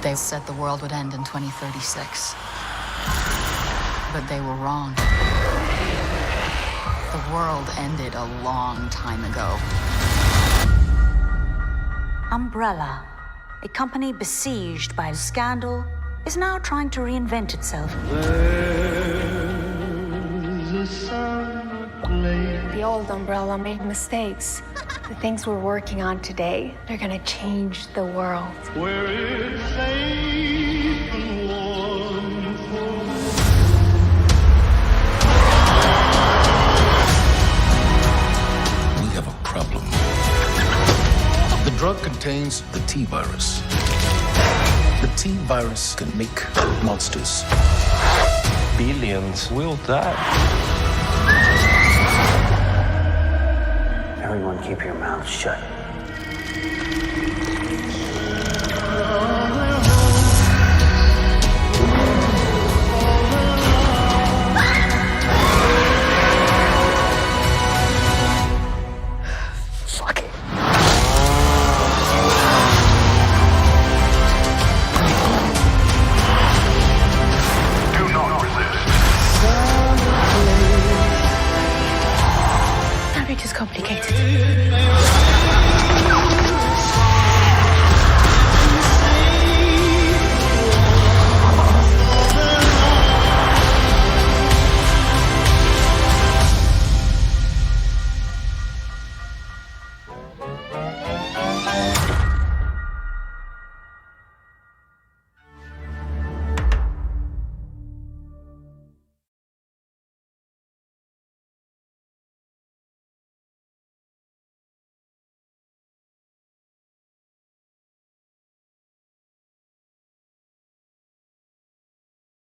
They said the world would end in 2036. But they were wrong. The world ended a long time ago. Umbrella, a company besieged by scandal, is now trying to reinvent itself. The old Umbrella made mistakes. The things we're working on today, they're gonna change the world. Where it's safe and warm for We have a problem. The drug contains the T-virus. The T-virus can make monsters. Billions will die. Everyone keep your mouths shut.